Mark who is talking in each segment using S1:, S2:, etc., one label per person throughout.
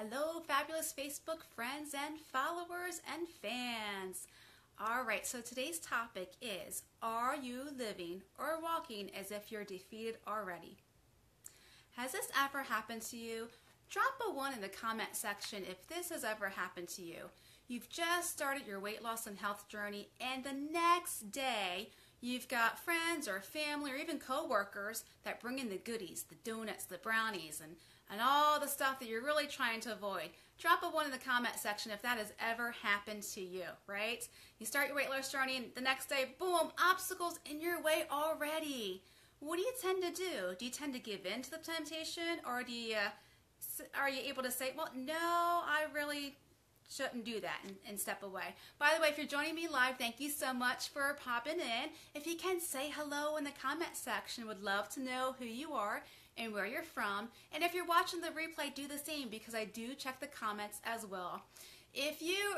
S1: Hello, fabulous Facebook friends and followers and fans. All right, so today's topic is, are you living or walking as if you're defeated already? Has this ever happened to you? Drop a 1 in the comment section if this has ever happened to you. You've just started your weight loss and health journey, and the next day you've got friends or family or even co-workers that bring in the goodies, the donuts, the brownies, and all the stuff that you're really trying to avoid. Drop a 1 in the comment section if that has ever happened to you, right? You start your weight loss journey and the next day, boom, obstacles in your way already. What do you tend to do? Do you tend to give in to the temptation, or are you able to say, well, no, I really shouldn't do that and step away? By the way, if you're joining me live, thank you so much for popping in. If you can, say hello in the comment section. Would love to know who you are and where you're from. And if you're watching the replay, do the same, because I do check the comments as well. If you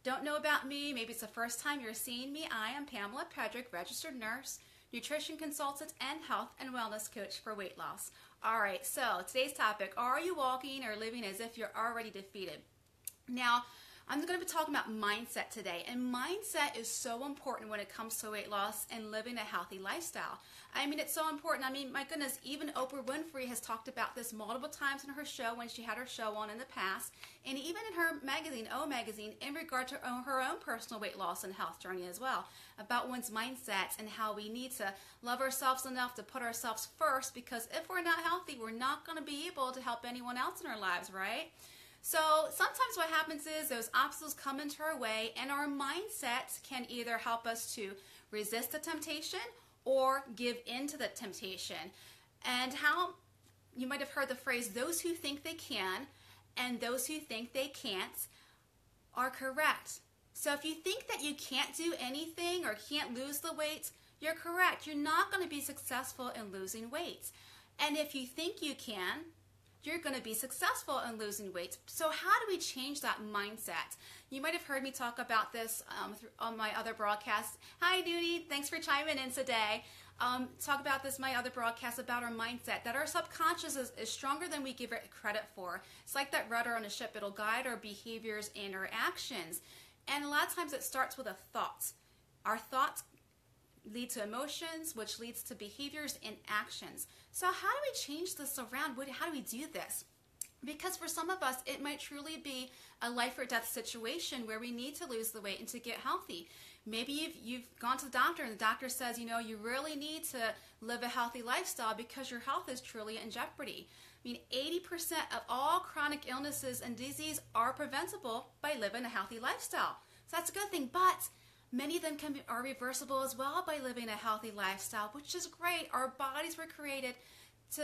S1: don't know about me, maybe it's the first time you're seeing me, I am Pamela Pedrick, registered nurse, nutrition consultant, and health and wellness coach for weight loss. All right, so today's topic, are you walking or living as if you're already defeated? Now, I'm going to be talking about mindset today, and mindset is so important when it comes to weight loss and living a healthy lifestyle. I mean, it's so important. I mean, my goodness, even Oprah Winfrey has talked about this multiple times in her show when she had her show on in the past, and even in her magazine, O Magazine, in regard to her own personal weight loss and health journey as well, about one's mindset and how we need to love ourselves enough to put ourselves first, because if we're not healthy, we're not going to be able to help anyone else in our lives, right? So sometimes what happens is those obstacles come into our way, and our mindset can either help us to resist the temptation or give in to the temptation. And how you might have heard the phrase, those who think they can and those who think they can't are correct. So if you think that you can't do anything or can't lose the weight, you're correct. You're not going to be successful in losing weight. And if you think you can, you're going to be successful in losing weight. So how do we change that mindset? You might have heard me talk about this on my other broadcasts. Hi, Duty. Thanks for chiming in today. Talk about this, my other broadcast, about our mindset, that our subconscious is stronger than we give it credit for. It's like that rudder on a ship. It'll guide our behaviors and our actions. And a lot of times it starts with a thought. Our thoughts lead to emotions, which leads to behaviors and actions. So how do we change this around? How do we do this? Because for some of us, it might truly be a life or death situation where we need to lose the weight and to get healthy. Maybe you've gone to the doctor and the doctor says, you know, you really need to live a healthy lifestyle because your health is truly in jeopardy. I mean, 80% of all chronic illnesses and disease are preventable by living a healthy lifestyle. So that's a good thing, but many of them are reversible as well by living a healthy lifestyle, which is great. Our bodies were created to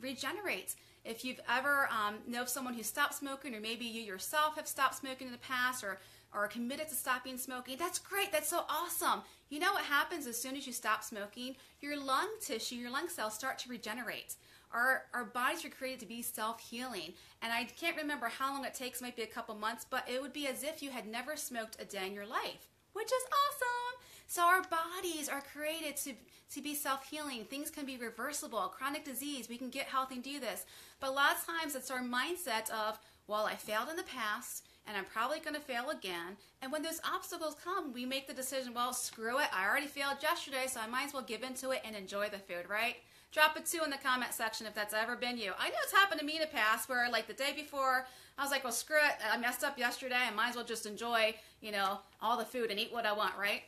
S1: regenerate. If you've ever know of someone who stopped smoking, or maybe you yourself have stopped smoking in the past, or are committed to stopping smoking, that's great. That's so awesome. You know what happens as soon as you stop smoking? Your lung tissue, your lung cells start to regenerate. Our bodies are created to be self-healing. And I can't remember how long it takes, might be a couple months, but it would be as if you had never smoked a day in your life, which is awesome. So our bodies are created to be self-healing. Things can be reversible. Chronic disease, we can get healthy and do this. But a lot of times it's our mindset of, well, I failed in the past, and I'm probably going to fail again. And when those obstacles come, we make the decision, well, screw it. I already failed yesterday, so I might as well give into it and enjoy the food, right? Drop a 2 in the comment section if that's ever been you. I know it's happened to me in the past where, like, the day before, I was like, well, screw it. I messed up yesterday. I might as well just enjoy, you know, all the food and eat what I want, right?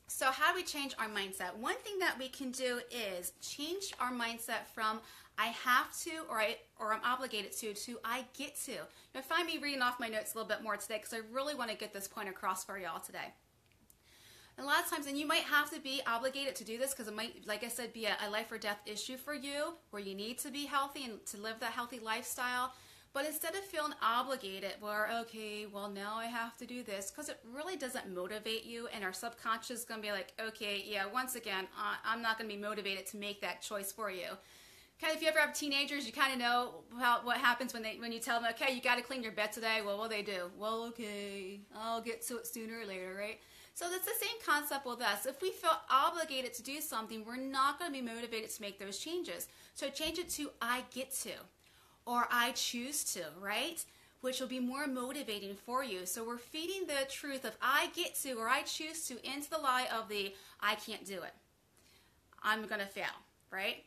S1: So how do we change our mindset? One thing that we can do is change our mindset from I have to, or I'm obligated to I get to. You'll find me reading off my notes a little bit more today because I really want to get this point across for y'all today. And a lot of times, and you might have to be obligated to do this because it might, like I said, be a life or death issue for you where you need to be healthy and to live that healthy lifestyle. But instead of feeling obligated, where, okay, well, now I have to do this, because it really doesn't motivate you, and our subconscious is going to be like, okay, yeah, once again, I'm not going to be motivated to make that choice for you. Kind of, if you ever have teenagers, you kind of know what happens when you tell them, okay, you got to clean your bed today. Well, what do they do? Well, okay, I'll get to it sooner or later, right? So that's the same concept with us. If we feel obligated to do something, we're not going to be motivated to make those changes. So change it to I get to, or I choose to, right? which will be more motivating for you. So we're feeding the truth of I get to or I choose to into the lie of the I can't do it. I'm going to fail, right?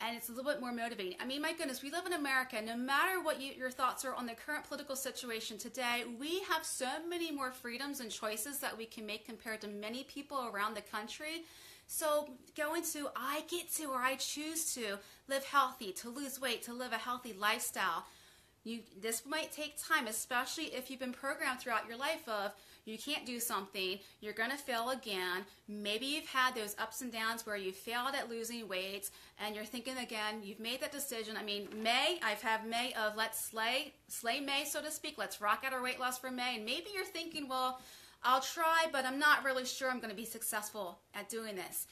S1: And it's a little bit more motivating. I mean, my goodness, we live in America. No matter what your thoughts are on the current political situation today, we have so many more freedoms and choices that we can make compared to many people around the country. So going to, I get to or I choose to live healthy, to lose weight, to live a healthy lifestyle. This might take time, especially if you've been programmed throughout your life of you can't do something, you're going to fail again. Maybe you've had those ups and downs where you failed at losing weight and you're thinking again, you've made that decision. I mean, I've had May of let's slay May, so to speak. Let's rock out our weight loss for May. And maybe you're thinking, well, I'll try, but I'm not really sure I'm going to be successful at doing this.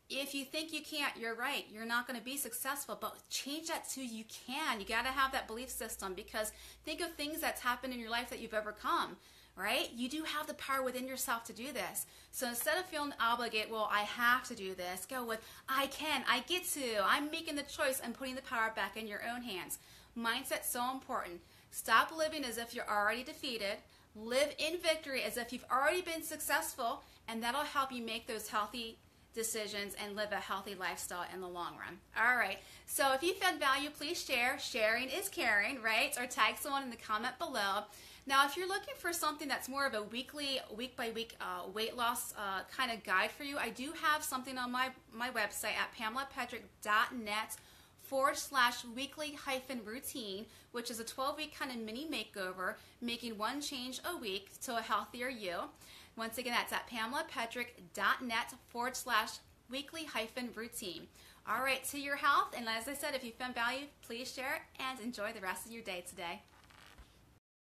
S1: If you think you can't, you're right. You're not going to be successful, but change that to you can. You got to have that belief system because think of things that's happened in your life that you've overcome, right? You do have the power within yourself to do this. So instead of feeling obligated, well, I have to do this, go with I can, I get to, I'm making the choice and putting the power back in your own hands. Mindset's so important. Stop living as if you're already defeated. Live in victory as if you've already been successful, and that'll help you make those healthy decisions and live a healthy lifestyle in the long run. All right. So if you found value, please share. Sharing is caring, right? Or tag someone in the comment below. Now, if you're looking for something that's more of a weekly, week-by-week weight loss kind of guide for you, I do have something on my website at PamelaPatrick.net/weekly-routine, which is a 12-week kind of mini makeover, making one change a week to a healthier you. Once again, that's at PamelaPatrick.net/weekly-routine. All right, to your health. And as I said, if you found value, please share it and enjoy the rest of your day today.